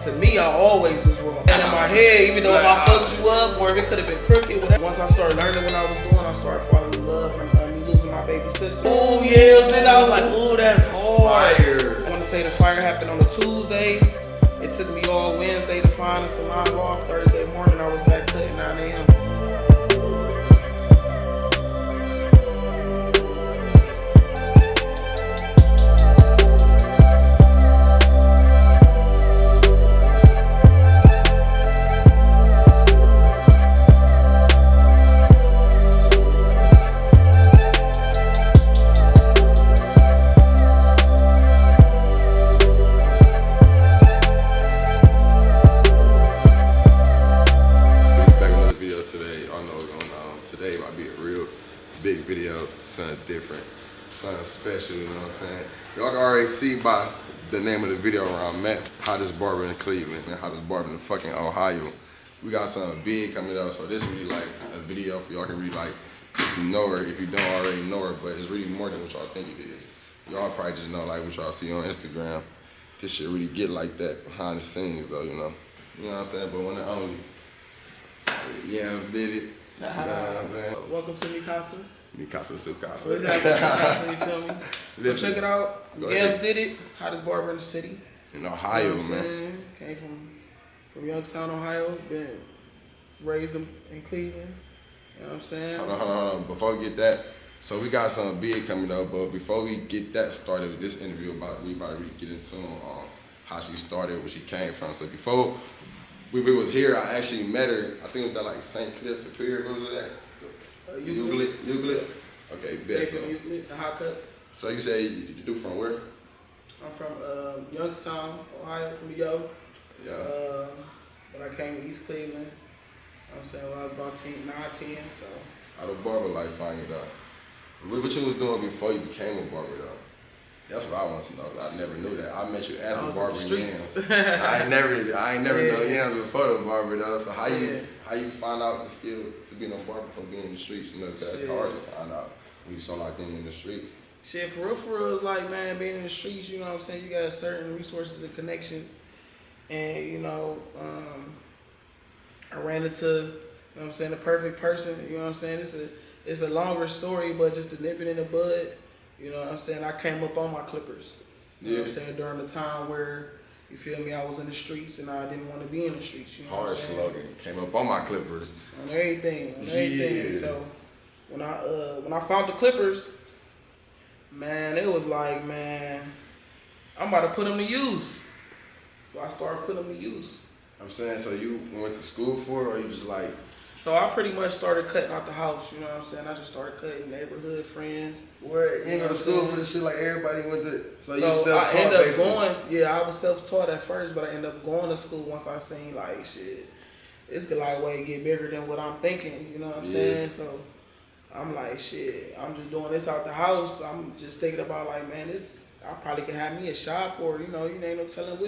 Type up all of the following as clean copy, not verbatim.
to me, I always was wrong. And in my head, even though if I fucked you up or if it could have been crooked, whatever. Once I started learning what I was doing, I started falling in love and me losing my baby sister. Ooh, yeah, then I was like, ooh, that's hard. I want to say the fire happened on a Tuesday. It took me all Wednesday to find a salon off. Thursday morning, I was back cutting 9 a.m. Today might be a real big video, something different, something special, you know what I'm saying? Y'all can already see by the name of the video where I'm at, hottest barber in Cleveland and hottest barber in fucking Ohio. We got something big coming up, so this really like a video for y'all can really like get to know her if you don't already know her, but it's really more than what y'all think it is. Y'all probably just know like what y'all see on Instagram. This shit really get like that behind the scenes though, you know? You know what I'm saying? But when the only yamzdidit. You know what I'm saying? Welcome to Mikasa. Mikasa Sukasa. You feel me? So check it out. Yamzdidit, hottest barber in the city. In Ohio, you know man. Came from Youngstown, Ohio. Been raised in Cleveland. You know what I'm saying? Hold on. Before we get that, so we got something big coming up, but before we get that started with this interview, we about to really get into how she started, where she came from. So before we was here, I actually met her. I think it was at like St. Clair Superior. What was it at? Euclid. Okay, bet. So Euclid, the hot cuts. So you say you do from where? I'm from Youngstown, Ohio, from Yo. Yeah. But I came to East Cleveland. You know what I'm saying when I was about 9, 10. So. How the barber life find you though? What you was doing before you became a barber though? That's what I want to know. I never knew that. I met you as the barber in Yams. I ain't never know Yams before the barber though. So how you find out the skill to being a barber from being in the streets? You know, because it's hard to find out when you so locked in the streets. Shit, for real, it's like, man, being in the streets, you know what I'm saying? You got certain resources and connections. And, you know, I ran into, you know what I'm saying, the perfect person. You know what I'm saying? It's a longer story, but just to nip it in the bud. You know what I'm saying? I came up on my Clippers. You know what I'm saying? During the time where, you feel me, I was in the streets and I didn't want to be in the streets. You know Hard what I'm saying? slogan. Came up on my Clippers. On everything. So when I found the Clippers, man, it was like, man, I'm about to put them to use. So I started putting them to use. I'm saying, so you went to school for it, or you just like? So I pretty much started cutting out the house, you know what I'm saying? I just started cutting neighborhood friends. What? You ain't go to school for this shit like everybody went to? So you I self-taught ended up basically? I was self-taught at first, but I ended up going to school once I seen like, shit, it's the like way to get bigger than what I'm thinking, you know what I'm saying? So I'm like, shit, I'm just doing this out the house. I'm just thinking about like, man, I probably could have me a shop or, you know, you ain't no telling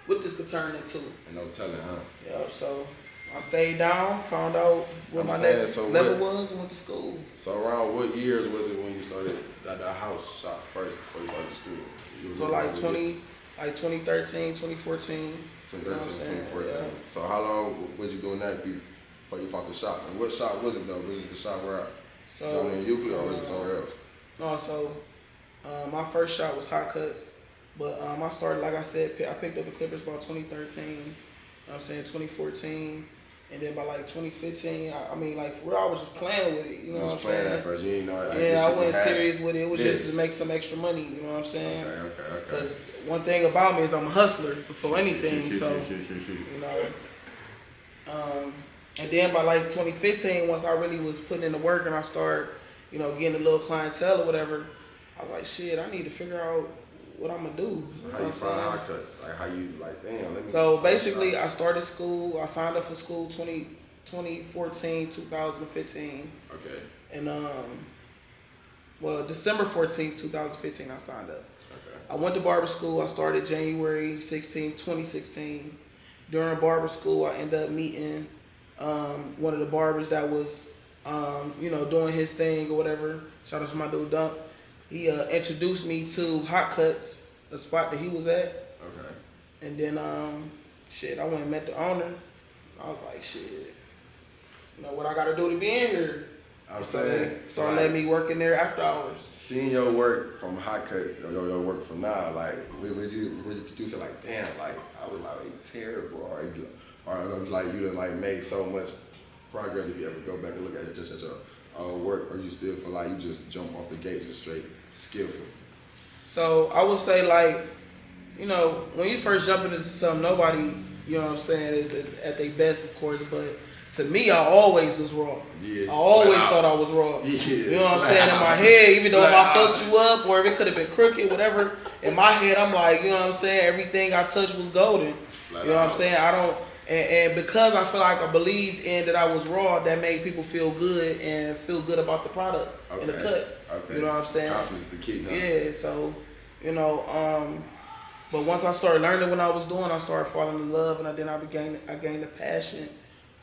what this could turn into. Ain't no telling, huh? Yeah, so I stayed down, found out what my next level was, and went to school. So around what years was it when you started at the house shop first before you started school? So like 2013, 2014. 2013, 2014. Yeah. So how long was you doing that before you found the shop? And what shop was it though? Was it the shop where down in Euclid or was it somewhere else? No, so my first shop was Hot Cuts. But I started, like I said, I picked up the Clippers about 2013, you know what I'm saying, 2014. And then by like 2015, I mean, like, for real, I was just playing with it, you know what I'm saying? Playing at first, you didn't know. Yeah, I wasn't serious with it. It was just to make some extra money, you know what I'm saying? Okay. Because one thing about me is I'm a hustler before anything, so, you know. And then by like 2015, once I really was putting in the work and I started, you know, getting a little clientele or whatever, I was like, shit, I need to figure out what I'm gonna do. So how you find Hot Cuts? Like how you like, damn, let me. So basically I started school, I signed up for school 2014, 2015. Okay. And December 14th, 2015 I signed up. Okay. I went to barber school, I started January 16, 2016. During barber school I ended up meeting one of the barbers that was you know, doing his thing or whatever. Shout out to my dude Dump. He introduced me to Hot Cuts, the spot that he was at. Okay. And then shit, I went and met the owner. I was like, shit, you know what I gotta do to be in here? I'm saying, Start letting me work in there after hours. Seeing your work from hot cuts, your work from now, like, what did you do? Say like, damn, like I was like terrible, or like you done like made so much progress. If you ever go back and look at it, just at your work, or you still feel like you just jump off the gate just straight skillful? So I would say, like, you know, when you first jump into something, nobody, you know what I'm saying, is at their best, of course, but to me, I always was raw. Yeah, I always thought I was raw. Yeah, you know what I'm saying? In my head, even though if I fucked you up or if it could have been crooked, whatever, in my head, I'm like, you know what I'm saying? Everything I touched was golden. You know what I'm saying? I don't, and because I feel like I believed in that I was raw, that made people feel good and feel good about the product and the cut. Okay. You know what I'm saying? Confidence is the key, huh? Yeah, so, you know, but once I started learning what I was doing, I started falling in love, and then I gained a passion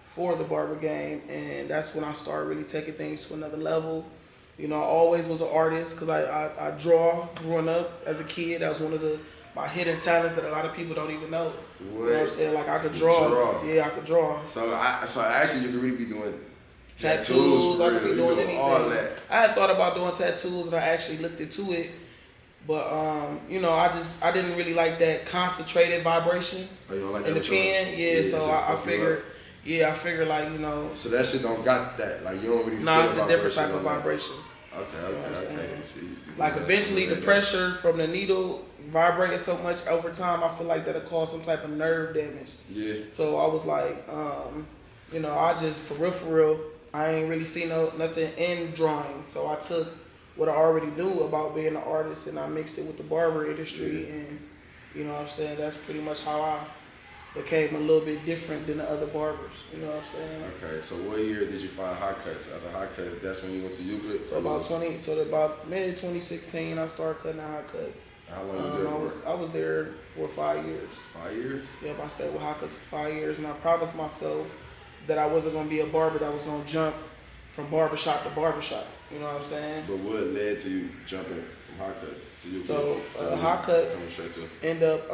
for the barber game, and that's when I started really taking things to another level. You know, I always was an artist because I draw growing up as a kid. That was one of my hidden talents that a lot of people don't even know. What? You know what I'm saying? Like I could draw. Yeah, I could draw. So actually you could really be doing tattoos. I could be doing anything. All that. I had thought about doing tattoos, and I actually looked into it. But you know, I didn't really like that concentrated vibration in the pen. Yeah, so I figured. Yeah, I figured like, you know. So that shit don't got that. Like you don't really. Nah, it's a different type of vibration. Okay. See, like eventually the pressure from the needle vibrated so much over time, I feel like that'll cause some type of nerve damage. Yeah. So I was like, you know, I just for real, I ain't really seen nothing in drawing. So I took what I already knew about being an artist and I mixed it with the barber industry, and you know what I'm saying, that's pretty much how I became a little bit different than the other barbers. You know what I'm saying? Okay, so what year did you find hot cuts? After hot cuts, that's when you went to Euclid? So about mid 2016 I started cutting out hot cuts. How long you there for? I was there for 5 years. 5 years? Yep, I stayed with hot cuts for 5 years, and I promised myself that I wasn't gonna be a barber that was gonna jump from barbershop to barbershop. You know what I'm saying? But what led to you jumping from hot cuts to Euclid? So hot cuts end up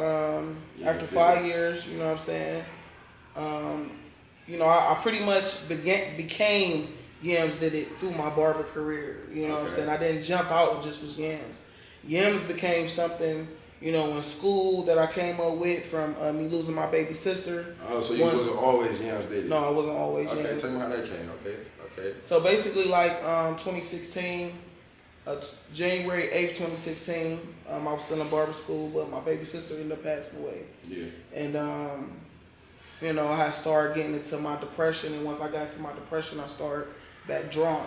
after 5 years. You know what I'm saying? You know, I pretty much became Yamzdidit through my barber career. You know what I'm saying? I didn't jump out and just was Yams. Yams became something, you know, in school that I came up with from me losing my baby sister. Oh, so you wasn't always Yamzdidit? No, I wasn't always Yams. Okay, tell me how that came. Okay. So basically, like 2016, January 8th, 2016, I was still in barber school, but my baby sister ended up passing away. Yeah. And you know, I had started getting into my depression, and once I got into my depression, I started back drawing.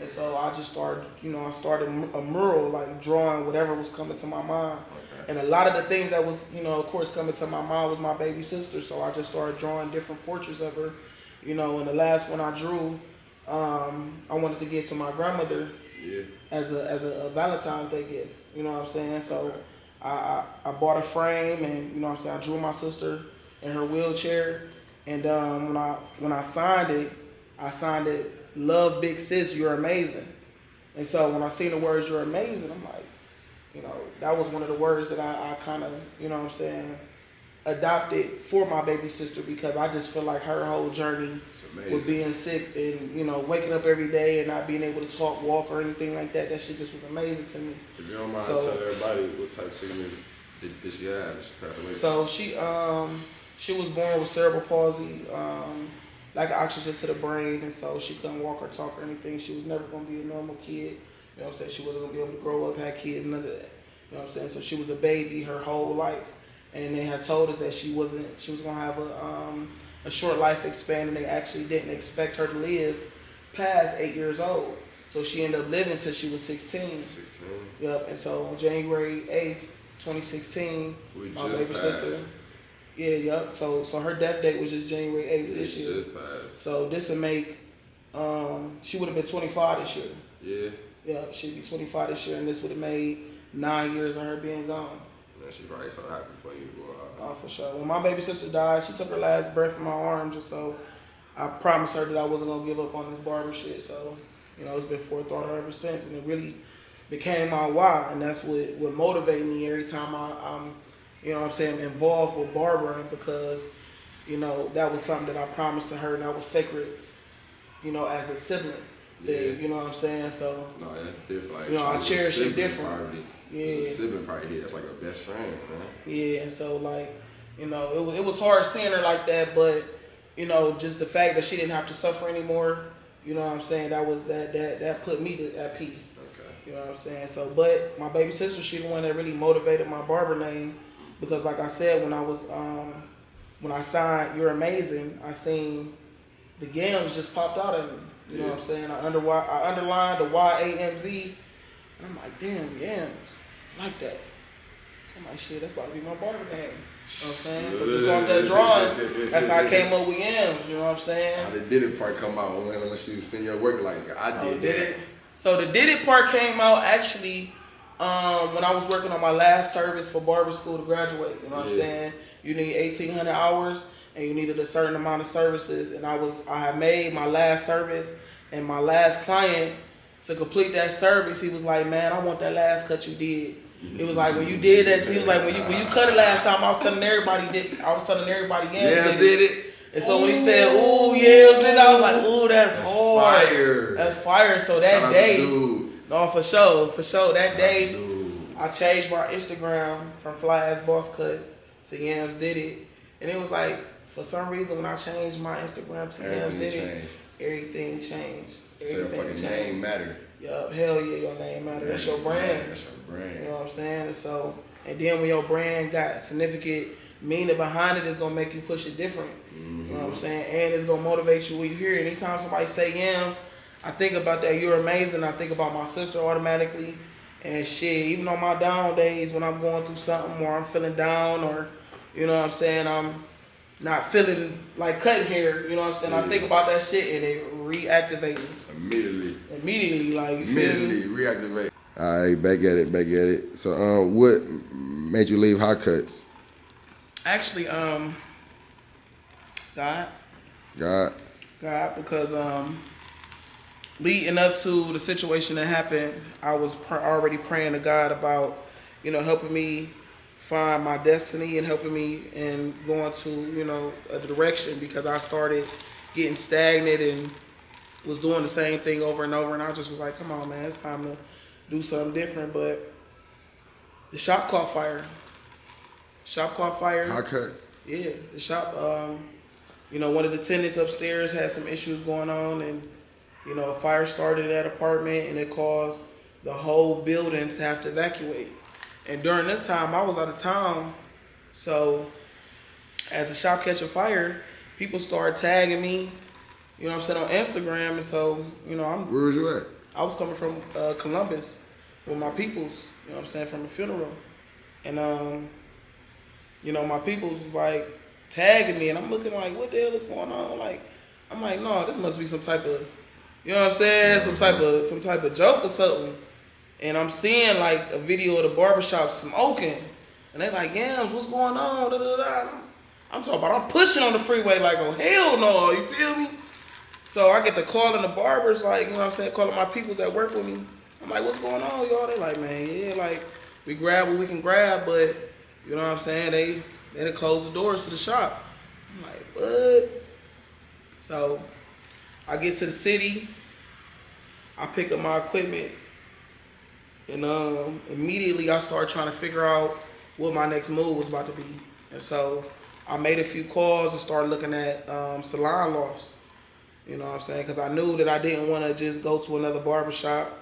And so I just started, you know, I started a mural, like drawing whatever was coming to my mind. Okay. And a lot of the things that was, you know, of course, coming to my mind was my baby sister. So I just started drawing different portraits of her, you know. And the last one I drew, I wanted to give to my grandmother as a Valentine's Day gift. You know what I'm saying? So I bought a frame, and you know what I'm saying, I drew my sister in her wheelchair. And when I signed it, "Love, big sis, you're amazing." And so when I seen the words "you're amazing," I'm like, you know, that was one of the words that I kind of, you know what I'm saying, adopted for my baby sister, because I just feel like her whole journey with being sick and, you know, waking up every day and not being able to talk, walk, or anything like that, that shit just was amazing to me. If you don't mind, tell everybody what type of sickness did she have? She passed away. So she was born with cerebral palsy, like oxygen to the brain, and so she couldn't walk or talk or anything. She was never going to be a normal kid. You know what I'm saying? She wasn't going to be able to grow up, have kids, none of that. You know what I'm saying? So she was a baby her whole life. And they had told us that she was going to have a short life span, and they actually didn't expect her to live past 8 years old. So she ended up living till she was 16. 16. Yep. And so on January 8th, 2016, my baby sister. Yeah, yep. So her death date was just January 8th this year. Just passed. So this would make, she would have been 25 this year. Yeah. Yeah, she'd be 25 this year, and this would have made 9 years of her being gone. Man, she's probably so happy for you, boy. Oh, for sure. When my baby sister died, she took her last breath in my arms, and so I promised her that I wasn't going to give up on this barber shit. So, you know, it's been forethought ever since, and it really became my why, and that's what motivated me every time I'm you know what I'm saying, involved with barbering because, you know, that was something that I promised to her and that was sacred, you know, as a sibling. Yeah. You know what I'm saying? So, no, that's different. Like, you know, I cherish it different. Yeah. A sibling party here. That's like a best friend, man. Yeah, and so, like, you know, it was hard seeing her like that, but, you know, just the fact that she didn't have to suffer anymore, you know what I'm saying, that put me at peace. Okay. You know what I'm saying? So, but my baby sister, she the one that really motivated my barber name because, like I said, when I signed You're Amazing, I seen the yams just popped out at me. You know what I'm saying? I underlined the YAMZ, and I'm like, damn, yams, I like that. So I'm like, shit, that's about to be my barber name. You know what I'm saying? So just off that drawing, that's how I came up with yams. You know what I'm saying? How the did it part come out when she was seeing your work? Like, I did that. So the did it part came out actually when I was working on my last service for barber school to graduate. You know what I'm saying? You need 1,800 hours and you needed a certain amount of services. And I had made my last service and my last client to complete that service. He was like, man, I want that last cut you did. It was like when you did that. He was like when you cut it last time. I was telling everybody yeah, did it. And so when he said, "Ooh, yeah," then I was like, "Ooh, that's hard. Fire. That's fire." So that day, no, for sure, that day, I changed my Instagram from Fly Ass Boss Cuts to Yamzdidit, and it was like for some reason when I changed my Instagram to Yamzdidit, everything changed. So your fucking name matter. Yup, hell yeah, your name matter. That's your brand. That's your brand. You know what I'm saying? And then when your brand got significant meaning behind it, it's gonna make you push it different. You know what I'm saying? And it's gonna motivate you when you hear it. Anytime somebody say yams, I think about that You're Amazing. I think about my sister automatically. And shit, even on my down days when I'm going through something or I'm feeling down or, you know what I'm saying, I'm not feeling like cutting hair, you know what I'm saying? I think about that shit and it reactivates me. Immediately, like, you feel me? Reactivate. All right, back at it. So, what made you leave Hot Cuts? Actually, God, because leading up to the situation that happened, I was already praying to God about, you know, helping me find my destiny and helping me in going to, you know, a direction because I started getting stagnant and was doing the same thing over and over, and I just was like, come on, man, it's time to do something different. But the shop caught fire. Hot Cuts? Yeah, the shop, you know, one of the tenants upstairs had some issues going on, and, you know, a fire started in that apartment, and it caused the whole building to have to evacuate. And during this time, I was out of town, so as the shop catching fire, people started tagging me, you know what I'm saying, on Instagram, and so, you know, Where was you at? I was coming from Columbus with my peoples, you know what I'm saying, from a funeral. And, you know, my peoples was like tagging me, and I'm looking like, what the hell is going on? Like, I'm like, no, this must be some type of, you know what I'm saying, some type of joke or something. And I'm seeing like a video of the barbershop smoking, and they're like, yams, what's going on? Da, da, da. I'm talking about, I'm pushing on the freeway like, oh, hell no, you feel me? So I get to calling the barbers, like, you know what I'm saying, calling my peoples that work with me. I'm like, what's going on, y'all? They like, man, yeah, like, we grab what we can grab, but, you know what I'm saying, they done closed the doors to the shop. I'm like, what? So I get to the city, I pick up my equipment, and immediately I start trying to figure out what my next move was about to be. And so I made a few calls and started looking at salon lofts. You know what I'm saying? Because I knew that I didn't want to just go to another barbershop.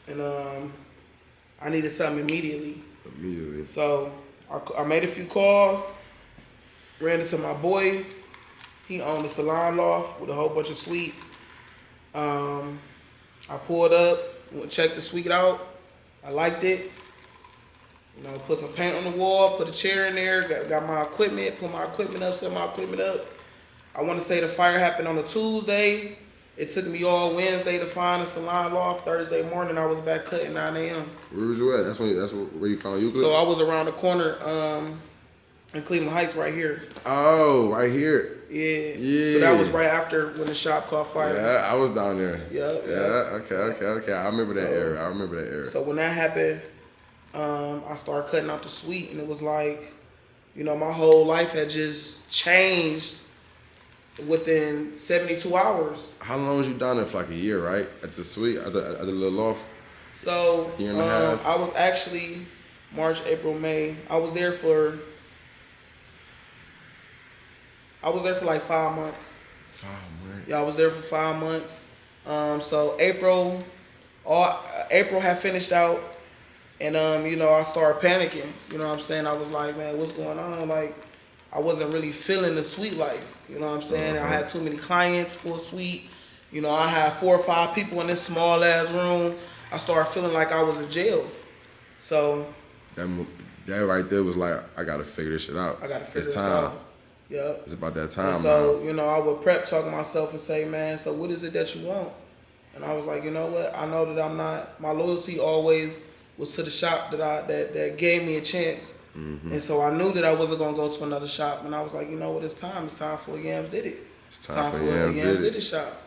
And I needed something immediately. So I made a few calls, ran into my boy. He owned a salon loft with a whole bunch of suites. I pulled up, checked the suite out. I liked it. You know, put some paint on the wall, put a chair in there, got my equipment, put my equipment up, set my equipment up. I want to say the fire happened on a Tuesday. It took me all Wednesday to find a salon loft. Thursday morning, I was back cutting 9 a.m. Where was you at? That's where you found Euclid? So I was around the corner in Cleveland Heights right here. Oh, right here. Yeah. So that was right after when the shop caught fire. Yeah, I was down there. Yeah. Okay. I remember that area. So when that happened, I started cutting out the sweet, and it was like, you know, my whole life had just changed within 72 hours. How long was you down there for? Like a year, right? At the sweet, at the little off. So Year and a half. I was actually March, April, May. I was there for like 5 months. 5 months. Yeah, I was there for 5 months. So April had finished out, and you know, I started panicking. You know what I'm saying? I was like, man, what's going on? Like, I wasn't really feeling the sweet life. You know what I'm saying? I had too many clients for a sweet. You know, I had 4 or 5 people in this small ass room. I started feeling like I was in jail. So that right there was like, I gotta figure this shit out. I gotta figure it's this time. out. Yep. It's about that time. And so, now. you know, I would prep talk to myself and say, man, so what is it that you want? And I was like, you know what? I know that I'm not. My loyalty always was to the shop that gave me a chance. And so I knew that I wasn't gonna go to another shop. And I was like, you know what? It's time. It's time for a yamzdidit. It's time for a yamzdidit shop.